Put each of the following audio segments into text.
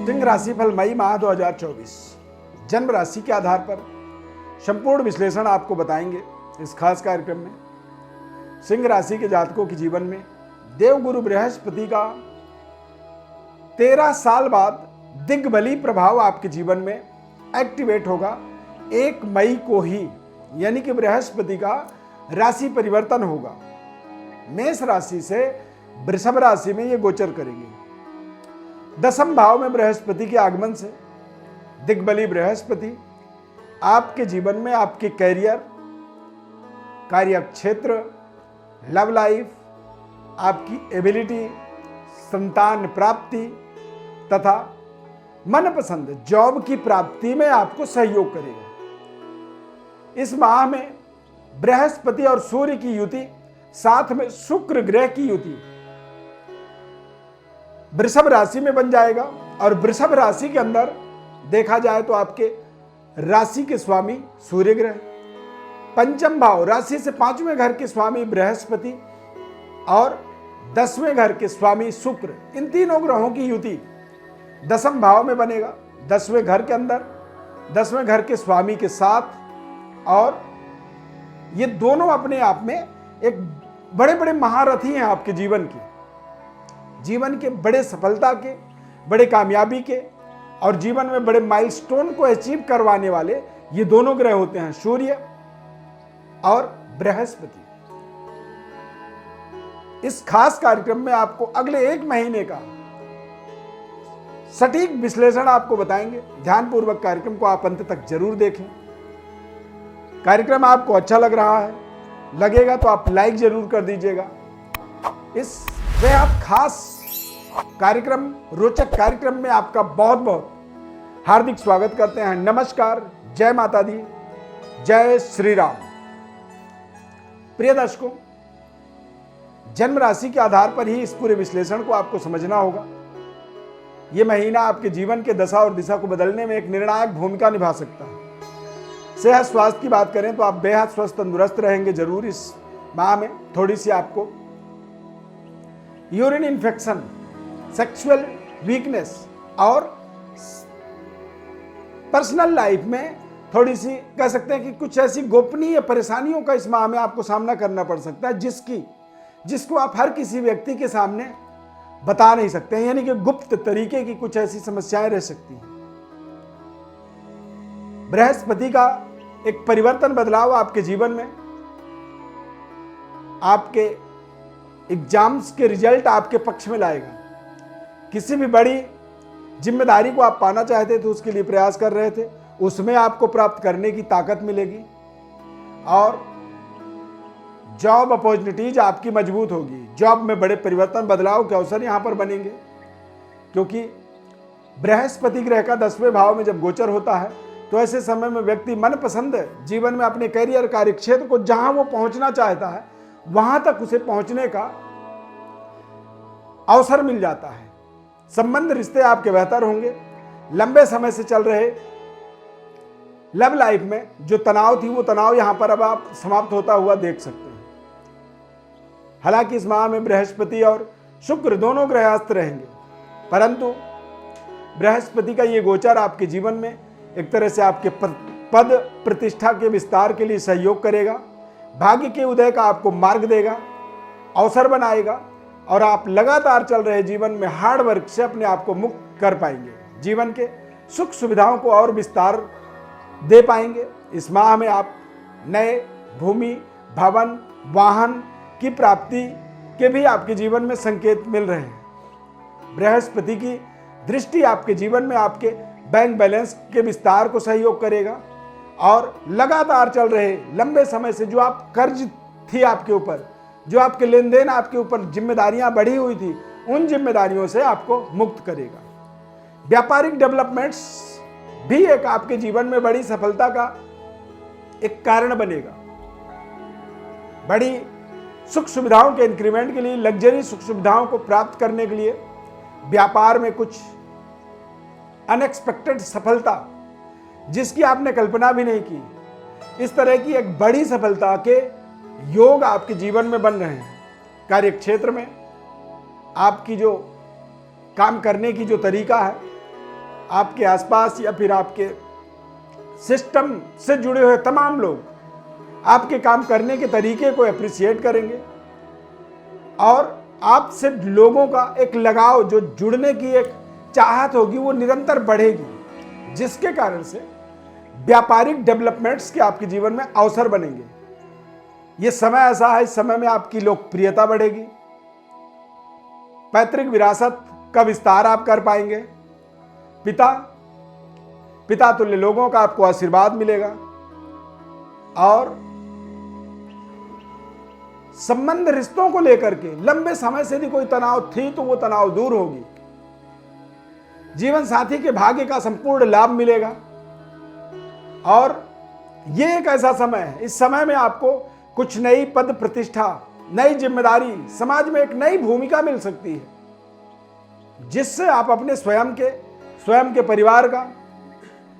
सिंह राशिफल मई माह 2024 जन्म राशि के आधार पर संपूर्ण विश्लेषण आपको बताएंगे इस खास कार्यक्रम में। सिंह राशि के जातकों के जीवन में देवगुरु बृहस्पति का 13 साल बाद दिग्बली प्रभाव आपके जीवन में एक्टिवेट होगा 1 मई को ही, यानी कि बृहस्पति का राशि परिवर्तन होगा। मेष राशि से वृषभ राशि में ये गोचर करेंगे। 10वें भाव में बृहस्पति के आगमन से दिग्बली बृहस्पति आपके जीवन में आपके कैरियर, कार्य क्षेत्र, लव लाइफ, आपकी एबिलिटी, संतान प्राप्ति तथा मनपसंद जॉब की प्राप्ति में आपको सहयोग करेगा। इस माह में बृहस्पति और सूर्य की युति, साथ में शुक्र ग्रह की युति वृषभ राशि में बन जाएगा। और वृषभ राशि के अंदर देखा जाए तो आपके राशि के स्वामी सूर्य ग्रह, पंचम भाव राशि से 5वें घर के स्वामी बृहस्पति और 10वें घर के स्वामी शुक्र, इन तीनों ग्रहों की युति 10वें भाव में बनेगा। 10वें घर के अंदर 10वें घर के स्वामी के साथ, और ये दोनों अपने आप में एक बड़े बड़े महारथी हैं आपके जीवन के बड़े सफलता के, बड़े कामयाबी के और जीवन में बड़े माइलस्टोन को अचीव करवाने वाले ये दोनों ग्रह होते हैं, सूर्य और बृहस्पति। इस खास कार्यक्रम में आपको अगले 1 महीने का सटीक विश्लेषण आपको बताएंगे। ध्यानपूर्वक कार्यक्रम को आप अंत तक जरूर देखें। कार्यक्रम आपको अच्छा लग रहा है, लगेगा तो आप लाइक जरूर कर दीजिएगा। इस बेहद खास कार्यक्रम, रोचक कार्यक्रम में आपका बहुत बहुत हार्दिक स्वागत करते हैं। नमस्कार, जय माता दी, जय श्री राम। प्रिय दर्शकों, जन्म राशि के आधार पर ही इस पूरे विश्लेषण को आपको समझना होगा। यह महीना आपके जीवन के दशा और दिशा को बदलने में एक निर्णायक भूमिका निभा सकता है। सेहत स्वास्थ्य की बात करें तो आप बेहद स्वस्थ तंदुरुस्त रहेंगे जरूर। इस माह में थोड़ी सी आपको यूरिन इन्फेक्शन, सेक्सुअल वीकनेस और पर्सनल लाइफ में थोड़ी सी कह सकते हैं कि कुछ ऐसी गोपनीय परेशानियों का इस माह में आपको सामना करना पड़ सकता है, जिसको आप हर किसी व्यक्ति के सामने बता नहीं सकते हैं, यानी कि गुप्त तरीके की कुछ ऐसी समस्याएं रह सकती हैं। बृहस्पति का एक परिवर्तन, बदलाव आपके जीवन में, आपके एग्जाम्स के रिजल्ट आपके पक्ष में लाएगा। किसी भी बड़ी जिम्मेदारी को आप पाना चाहते थे, उसके लिए प्रयास कर रहे थे, उसमें आपको प्राप्त करने की ताकत मिलेगी। और जॉब अपॉर्चुनिटीज आपकी मजबूत होगी। जॉब में बड़े परिवर्तन, बदलाव के अवसर यहां पर बनेंगे, क्योंकि बृहस्पति ग्रह का 10वें भाव में जब गोचर होता है तो ऐसे समय में व्यक्ति मनपसंद जीवन में अपने करियर, कार्य क्षेत्र को जहां वो पहुंचना चाहता है वहां तक उसे पहुंचने का अवसर मिल जाता है। संबंध, रिश्ते आपके बेहतर होंगे। लंबे समय से चल रहे लव लाइफ में जो तनाव थी, वो तनाव यहां पर अब आप समाप्त होता हुआ देख सकते हैं। हालांकि इस माह में बृहस्पति और शुक्र दोनों ग्रहस्थ रहेंगे, परंतु बृहस्पति का ये गोचर आपके जीवन में एक तरह से आपके पद प्रतिष्ठा के विस्तार के लिए सहयोग करेगा। भाग्य के उदय का आपको मार्ग देगा, अवसर बनाएगा, और आप लगातार चल रहे जीवन में हार्ड वर्क से अपने आप को मुक्त कर पाएंगे। जीवन के सुख सुविधाओं को और विस्तार दे पाएंगे। इस माह में आप नए भूमि, भवन, वाहन की प्राप्ति के भी आपके जीवन में संकेत मिल रहे हैं। बृहस्पति की दृष्टि आपके जीवन में आपके बैंक बैलेंस के विस्तार को सहयोग करेगा, और लगातार चल रहे लंबे समय से जो आप कर्ज थी आपके ऊपर, जो आपके लेन देन आपके ऊपर जिम्मेदारियां बढ़ी हुई थी, उन जिम्मेदारियों से आपको मुक्त करेगा। व्यापारिक डेवलपमेंट्स भी एक आपके जीवन में बड़ी सफलता का एक कारण बनेगा। बड़ी सुख सुविधाओं के इंक्रीमेंट के लिए, लग्जरी सुख सुविधाओं को प्राप्त करने के लिए, व्यापार में कुछ अनएक्सपेक्टेड सफलता जिसकी आपने कल्पना भी नहीं की, इस तरह की एक बड़ी सफलता के योग आपके जीवन में बन रहे हैं। कार्य क्षेत्र में आपकी जो काम करने की जो तरीका है, आपके आसपास या फिर आपके सिस्टम से जुड़े हुए तमाम लोग आपके काम करने के तरीके को अप्रिशिएट करेंगे और आपसे लोगों का एक लगाव, जो जुड़ने की एक चाहत होगी, वो निरंतर बढ़ेगी, जिसके कारण से व्यापारिक डेवलपमेंट्स के आपके जीवन में अवसर बनेंगे। ये समय ऐसा है, इस समय में आपकी लोकप्रियता बढ़ेगी, पैतृक विरासत का विस्तार आप कर पाएंगे, पिता तुल्य लोगों का आपको आशीर्वाद मिलेगा और संबंध रिश्तों को लेकर के लंबे समय से यदि कोई तनाव थी तो वो तनाव दूर होगी। जीवन साथी के भाग्य का संपूर्ण लाभ मिलेगा और ये एक ऐसा समय है, इस समय में आपको कुछ नई पद प्रतिष्ठा, नई जिम्मेदारी, समाज में एक नई भूमिका मिल सकती है, जिससे आप अपने स्वयं के परिवार का,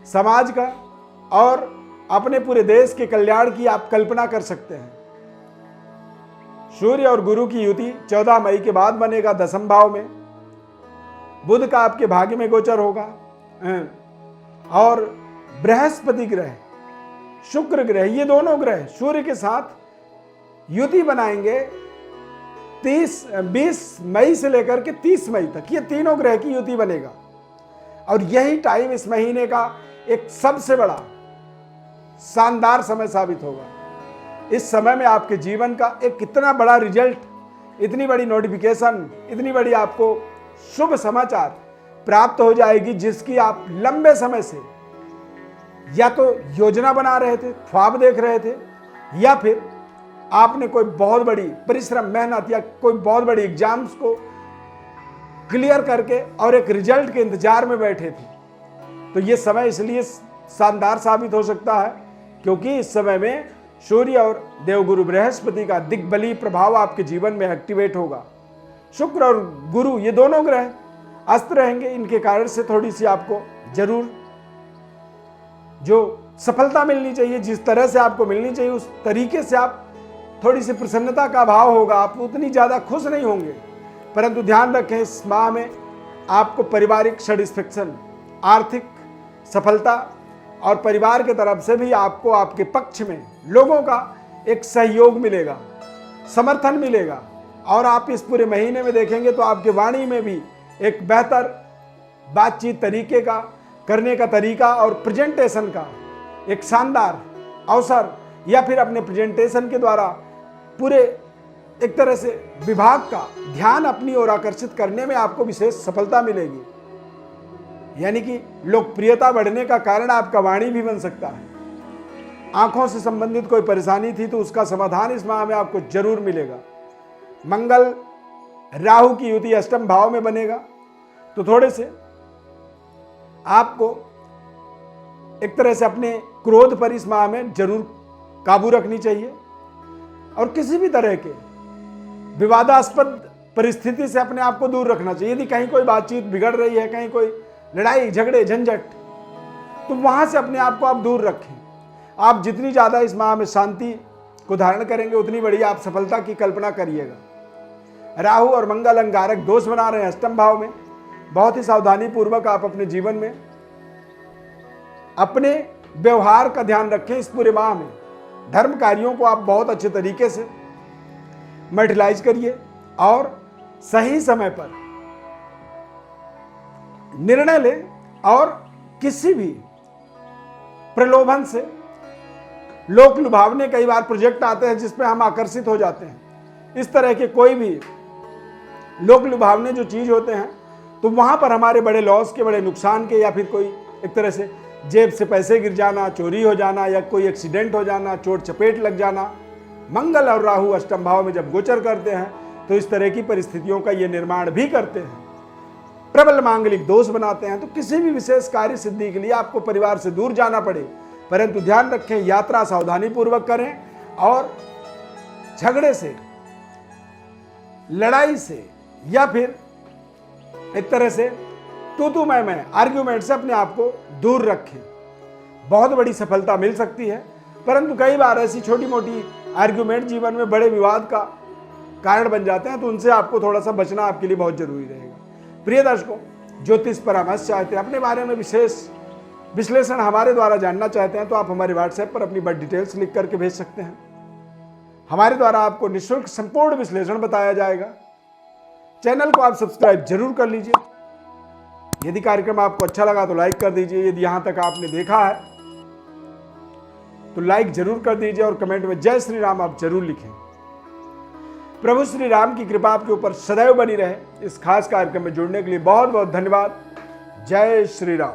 समाज का और अपने पूरे देश के कल्याण की आप कल्पना कर सकते हैं। सूर्य और गुरु की युति 14 मई के बाद बनेगा 10वें भाव में। बुध का आपके भाग्य में गोचर होगा और बृहस्पति ग्रह, शुक्र ग्रह, ये दोनों ग्रह सूर्य के साथ युति बनाएंगे 20 मई से लेकर के 30 मई तक। ये तीनों ग्रह की युति बनेगा और यही टाइम इस महीने का एक सबसे बड़ा शानदार समय साबित होगा। इस समय में आपके जीवन का एक इतना बड़ा रिजल्ट, इतनी बड़ी नोटिफिकेशन, इतनी बड़ी आपको शुभ समाचार प्राप्त हो जाएगी, जिसकी आप लंबे समय से या तो योजना बना रहे थे, ख्वाब देख रहे थे, या फिर आपने कोई बहुत बड़ी परिश्रम, मेहनत या कोई बहुत बड़ी एग्जाम्स को क्लियर करके और एक रिजल्ट के इंतजार में बैठे थे। तो ये समय इसलिए शानदार साबित हो सकता है क्योंकि इस समय में सूर्य और देवगुरु बृहस्पति का दिग्बली प्रभाव आपके जीवन में एक्टिवेट होगा। शुक्र और गुरु, ये दोनों ग्रह अस्त रहेंगे। इनके कारण से थोड़ी सी आपको जरूर जो सफलता मिलनी चाहिए, जिस तरह से आपको मिलनी चाहिए उस तरीके से आप थोड़ी सी प्रसन्नता का अभाव होगा, आप उतनी ज़्यादा खुश नहीं होंगे। परंतु ध्यान रखें, इस माह में आपको पारिवारिक सैटिस्फैक्शन, आर्थिक सफलता और परिवार के तरफ से भी आपको आपके पक्ष में लोगों का एक सहयोग मिलेगा, समर्थन मिलेगा और आप इस पूरे महीने में देखेंगे तो आपके वाणी में भी एक बेहतर बातचीत तरीके का करने का तरीका और प्रेजेंटेशन का एक शानदार अवसर, या फिर अपने प्रेजेंटेशन के द्वारा पूरे एक तरह से विभाग का ध्यान अपनी ओर आकर्षित करने में आपको विशेष सफलता मिलेगी। यानी कि लोकप्रियता बढ़ने का कारण आपका वाणी भी बन सकता है। आंखों से संबंधित कोई परेशानी थी तो उसका समाधान इस माह में आपको जरूर मिलेगा। मंगल राहु की युति 8वें भाव में बनेगा तो थोड़े से आपको एक तरह से अपने क्रोध पर इस माह में जरूर काबू रखनी चाहिए और किसी भी तरह के विवादास्पद परिस्थिति से अपने आप को दूर रखना चाहिए। यदि कहीं कोई बातचीत बिगड़ रही है, कहीं कोई लड़ाई झगड़े झंझट, तो वहां से अपने आप को आप दूर रखें। आप जितनी ज़्यादा इस माह में शांति को धारण करेंगे उतनी बड़ी आप सफलता की कल्पना करिएगा। राहु और मंगल अंगारक दोष बना रहे हैं 8वें भाव में। बहुत ही सावधानी पूर्वक आप अपने जीवन में अपने व्यवहार का ध्यान रखें। इस पूरे माह में धर्म कार्यों को आप बहुत अच्छे तरीके से मैटिलाइज करिए और सही समय पर निर्णय लें और किसी भी प्रलोभन से, लोक लुभावने कई बार प्रोजेक्ट आते हैं जिसमें हम आकर्षित हो जाते हैं। इस तरह के कोई भी लोक लुभावने जो चीज होते हैं तो वहां पर हमारे बड़े लॉस के, बड़े नुकसान के, या फिर कोई एक तरह से जेब से पैसे गिर जाना, चोरी हो जाना या कोई एक्सीडेंट हो जाना, चोट चपेट लग जाना, मंगल और राहु 8वें भाव में जब गोचर करते हैं तो इस तरह की परिस्थितियों का ये निर्माण भी करते हैं। प्रबल मांगलिक दोष बनाते हैं। तो किसी भी विशेष कार्य सिद्धि के लिए आपको परिवार से दूर जाना पड़े, परंतु ध्यान रखें यात्रा सावधानी पूर्वक करें और झगड़े से, लड़ाई से या फिर एक तरह से तू मैं आर्ग्यूमेंट से अपने आप को दूर रखें। बहुत बड़ी सफलता मिल सकती है, परंतु कई बार ऐसी छोटी मोटी आर्ग्यूमेंट जीवन में बड़े विवाद का कारण बन जाते हैं, तो उनसे आपको थोड़ा सा बचना आपके लिए बहुत जरूरी रहेगा। प्रिय दर्शकों, ज्योतिष परामर्श चाहते हैं, अपने बारे में विशेष विश्लेषण हमारे द्वारा जानना चाहते हैं, तो आप हमारे व्हाट्सएप पर अपनी बर्थ डिटेल्स लिख करके भेज सकते हैं। हमारे द्वारा आपको निःशुल्क संपूर्ण विश्लेषण बताया जाएगा। चैनल को आप सब्सक्राइब जरूर कर लीजिए। यदि कार्यक्रम आपको अच्छा लगा तो लाइक कर दीजिए। यदि यहां तक आपने देखा है तो लाइक जरूर कर दीजिए और कमेंट में जय श्री राम आप जरूर लिखें। प्रभु श्री राम की कृपा आपके ऊपर सदैव बनी रहे। इस खास कार्यक्रम में जुड़ने के लिए बहुत बहुत धन्यवाद। जय श्री राम।